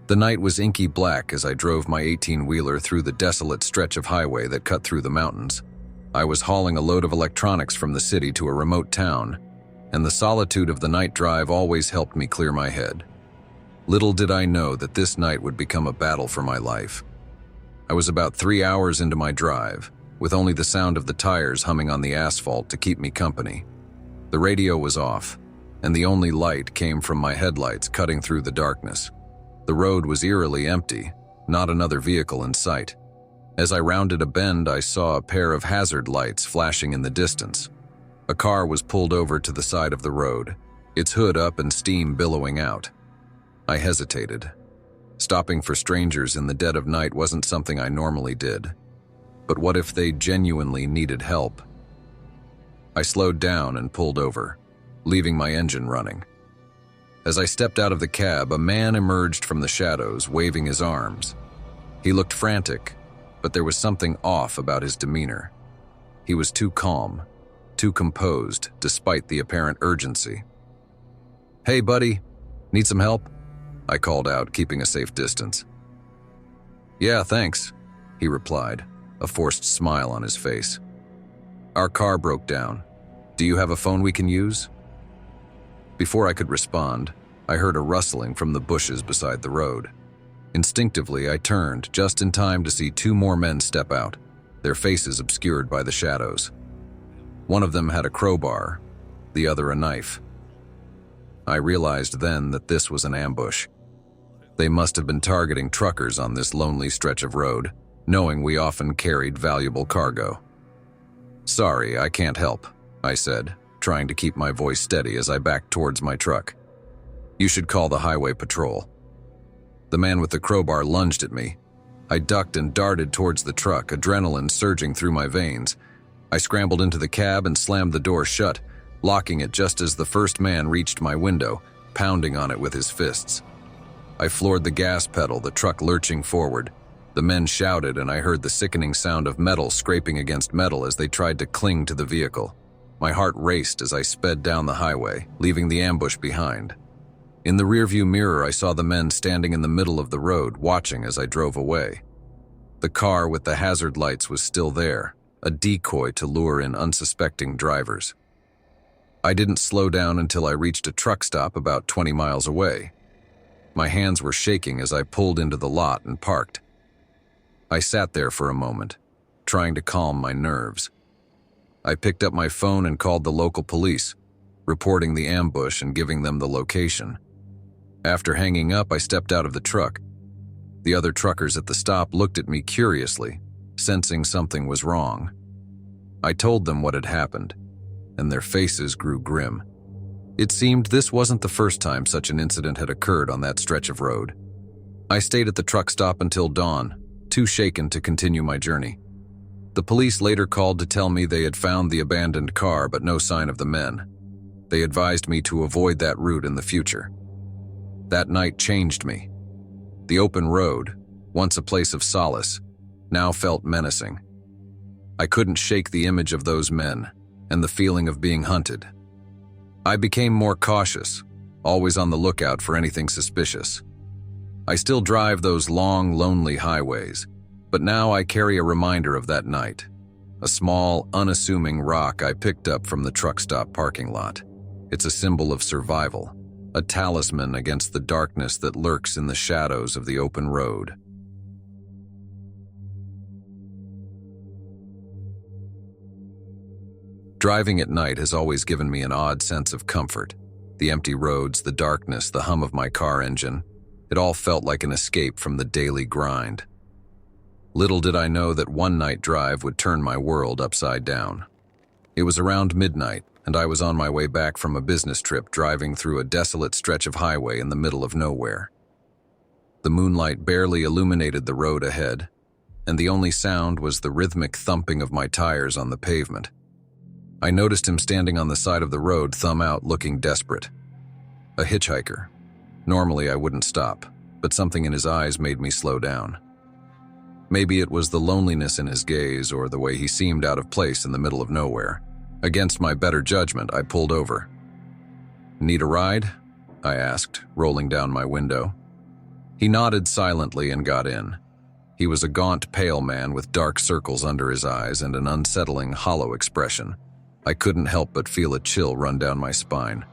The night was inky black as I drove my 18-wheeler through the desolate stretch of highway that cut through the mountains. I was hauling a load of electronics from the city to a remote town, and the solitude of the night drive always helped me clear my head. Little did I know that this night would become a battle for my life. I was about 3 hours into my drive, with only the sound of the tires humming on the asphalt to keep me company. The radio was off, and the only light came from my headlights cutting through the darkness. The road was eerily empty, not another vehicle in sight. As I rounded a bend, I saw a pair of hazard lights flashing in the distance. A car was pulled over to the side of the road, its hood up and steam billowing out. I hesitated. Stopping for strangers in the dead of night wasn't something I normally did. But what if they genuinely needed help? I slowed down and pulled over, leaving my engine running. As I stepped out of the cab, a man emerged from the shadows, waving his arms. He looked frantic, but there was something off about his demeanor. He was too calm, too composed, despite the apparent urgency. "Hey, buddy, need some help?" I called out, keeping a safe distance. "Yeah, thanks," he replied, a forced smile on his face. "Our car broke down. Do you have a phone we can use?" Before I could respond, I heard a rustling from the bushes beside the road. Instinctively, I turned just in time to see 2 more men step out, their faces obscured by the shadows. One of them had a crowbar, the other a knife. I realized then that this was an ambush. They must have been targeting truckers on this lonely stretch of road, knowing we often carried valuable cargo. "Sorry, I can't help," I said, trying to keep my voice steady as I backed towards my truck. "You should call the highway patrol." The man with the crowbar lunged at me. I ducked and darted towards the truck, adrenaline surging through my veins. I scrambled into the cab and slammed the door shut, locking it just as the first man reached my window, pounding on it with his fists. I floored the gas pedal, the truck lurching forward. The men shouted, and I heard the sickening sound of metal scraping against metal as they tried to cling to the vehicle. My heart raced as I sped down the highway, leaving the ambush behind. In the rearview mirror, I saw the men standing in the middle of the road, watching as I drove away. The car with the hazard lights was still there, a decoy to lure in unsuspecting drivers. I didn't slow down until I reached a truck stop about 20 miles away. My hands were shaking as I pulled into the lot and parked. I sat there for a moment, trying to calm my nerves. I picked up my phone and called the local police, reporting the ambush and giving them the location. After hanging up, I stepped out of the truck. The other truckers at the stop looked at me curiously, sensing something was wrong. I told them what had happened, and their faces grew grim. It seemed this wasn't the first time such an incident had occurred on that stretch of road. I stayed at the truck stop until dawn, too shaken to continue my journey. The police later called to tell me they had found the abandoned car but no sign of the men. They advised me to avoid that route in the future. That night changed me. The open road, once a place of solace, now felt menacing. I couldn't shake the image of those men and the feeling of being hunted. I became more cautious, always on the lookout for anything suspicious. I still drive those long, lonely highways, but now I carry a reminder of that night, a small, unassuming rock I picked up from the truck stop parking lot. It's a symbol of survival, a talisman against the darkness that lurks in the shadows of the open road. Driving at night has always given me an odd sense of comfort. The empty roads, the darkness, the hum of my car engine, it all felt like an escape from the daily grind. Little did I know that one night drive would turn my world upside down. It was around midnight, and I was on my way back from a business trip driving through a desolate stretch of highway in the middle of nowhere. The moonlight barely illuminated the road ahead, and the only sound was the rhythmic thumping of my tires on the pavement. I noticed him standing on the side of the road, thumb out, looking desperate. A hitchhiker. Normally I wouldn't stop, but something in his eyes made me slow down. Maybe it was the loneliness in his gaze or the way he seemed out of place in the middle of nowhere. Against my better judgment, I pulled over. "Need a ride?" I asked, rolling down my window. He nodded silently and got in. He was a gaunt, pale man with dark circles under his eyes and an unsettling, hollow expression. I couldn't help but feel a chill run down my spine.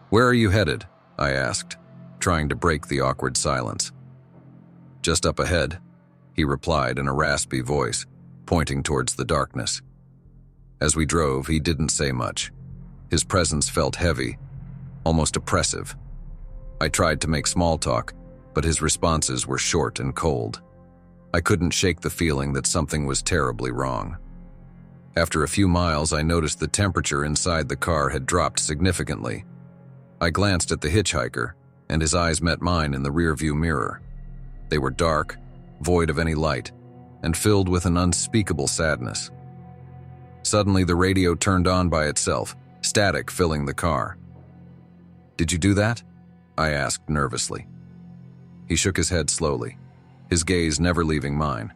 "Where are you headed?" I asked, trying to break the awkward silence. "Just up ahead," he replied in a raspy voice, pointing towards the darkness. As we drove, he didn't say much. His presence felt heavy, almost oppressive. I tried to make small talk, but his responses were short and cold. I couldn't shake the feeling that something was terribly wrong. After a few miles, I noticed the temperature inside the car had dropped significantly. I glanced at the hitchhiker, and his eyes met mine in the rearview mirror. They were dark, void of any light, and filled with an unspeakable sadness. Suddenly, the radio turned on by itself, static filling the car. "Did you do that?" I asked nervously. He shook his head slowly, his gaze never leaving mine.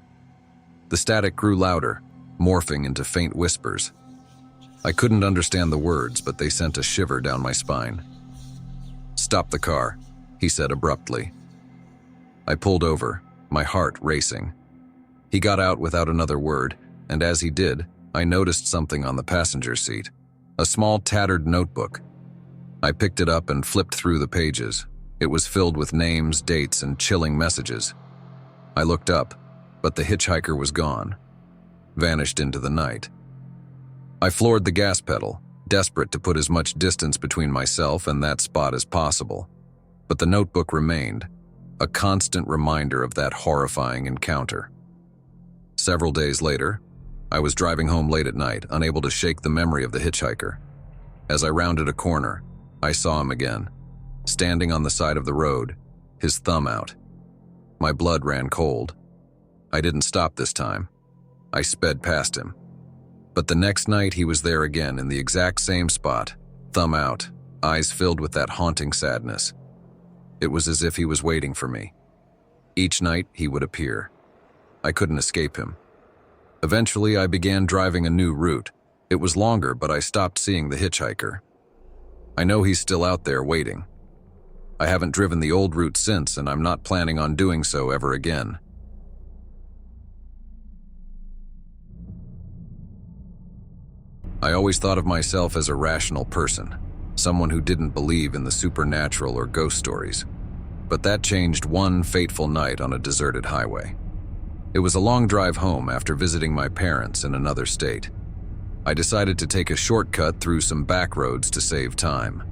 The static grew louder, morphing into faint whispers. I couldn't understand the words, but they sent a shiver down my spine. "Stop the car," he said abruptly. I pulled over, my heart racing. He got out without another word, and as he did, I noticed something on the passenger seat, a small tattered notebook. I picked it up and flipped through the pages. It was filled with names, dates, and chilling messages. I looked up, but the hitchhiker was gone, vanished into the night. I floored the gas pedal, desperate to put as much distance between myself and that spot as possible. But the notebook remained, a constant reminder of that horrifying encounter. Several days later, I was driving home late at night, unable to shake the memory of the hitchhiker. As I rounded a corner, I saw him again, standing on the side of the road, his thumb out. My blood ran cold. I didn't stop this time. I sped past him. But the next night he was there again in the exact same spot, thumb out, eyes filled with that haunting sadness. It was as if he was waiting for me. Each night he would appear. I couldn't escape him. Eventually I began driving a new route. It was longer, but I stopped seeing the hitchhiker. I know he's still out there waiting. I haven't driven the old route since, and I'm not planning on doing so ever again. I always thought of myself as a rational person, someone who didn't believe in the supernatural or ghost stories. But that changed one fateful night on a deserted highway. It was a long drive home after visiting my parents in another state. I decided to take a shortcut through some back roads to save time.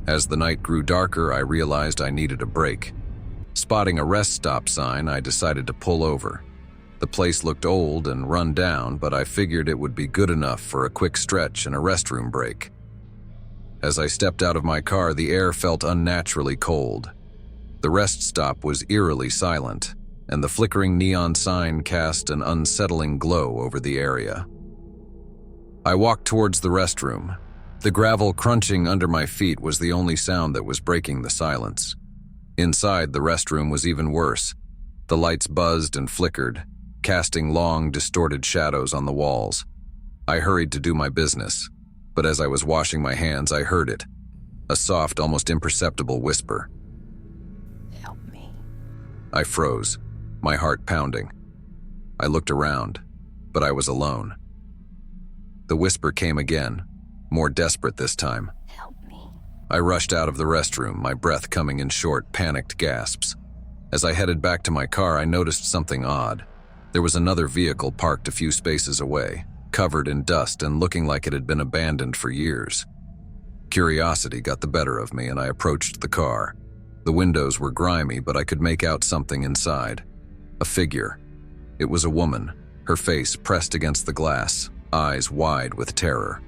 As the night grew darker, I realized I needed a break. Spotting a rest stop sign, I decided to pull over. The place looked old and run down, but I figured it would be good enough for a quick stretch and a restroom break. As I stepped out of my car, the air felt unnaturally cold. The rest stop was eerily silent, and the flickering neon sign cast an unsettling glow over the area. I walked towards the restroom. The gravel crunching under my feet was the only sound that was breaking the silence. Inside, the restroom was even worse. The lights buzzed and flickered, casting long, distorted shadows on the walls. I hurried to do my business, but as I was washing my hands, I heard it, a soft, almost imperceptible whisper. "Help me." I froze, my heart pounding. I looked around, but I was alone. The whisper came again, more desperate this time. "Help me." I rushed out of the restroom, my breath coming in short, panicked gasps. As I headed back to my car, I noticed something odd. There was another vehicle parked a few spaces away, covered in dust and looking like it had been abandoned for years. Curiosity got the better of me, and I approached the car. The windows were grimy, but I could make out something inside. A figure. It was a woman, her face pressed against the glass, eyes wide with terror.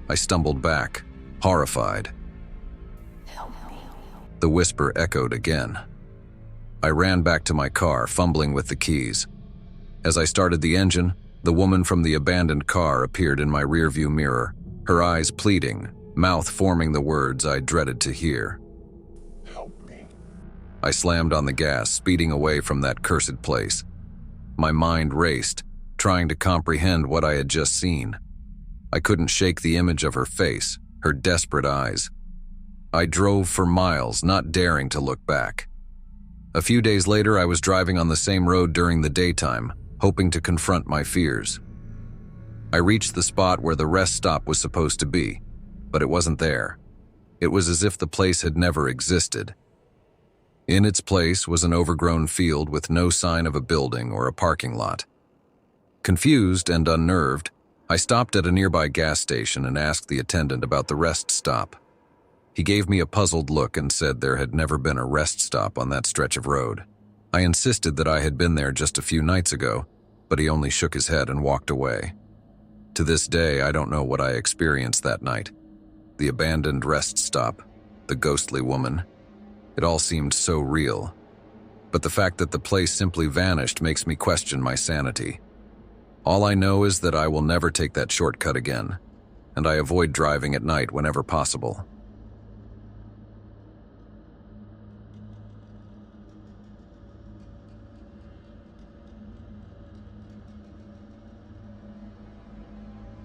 I stumbled back, horrified. "Help me." The whisper echoed again. I ran back to my car, fumbling with the keys. As I started the engine, the woman from the abandoned car appeared in my rearview mirror, her eyes pleading, mouth forming the words I dreaded to hear. "Help me." I slammed on the gas, speeding away from that cursed place. My mind raced, trying to comprehend what I had just seen. I couldn't shake the image of her face, her desperate eyes. I drove for miles, not daring to look back. A few days later, I was driving on the same road during the daytime, hoping to confront my fears. I reached the spot where the rest stop was supposed to be, but it wasn't there. It was as if the place had never existed. In its place was an overgrown field with no sign of a building or a parking lot. Confused and unnerved, I stopped at a nearby gas station and asked the attendant about the rest stop. He gave me a puzzled look and said there had never been a rest stop on that stretch of road. I insisted that I had been there just a few nights ago, but he only shook his head and walked away. To this day, I don't know what I experienced that night. The abandoned rest stop, the ghostly woman. It all seemed so real. But the fact that the place simply vanished makes me question my sanity. All I know is that I will never take that shortcut again, and I avoid driving at night whenever possible.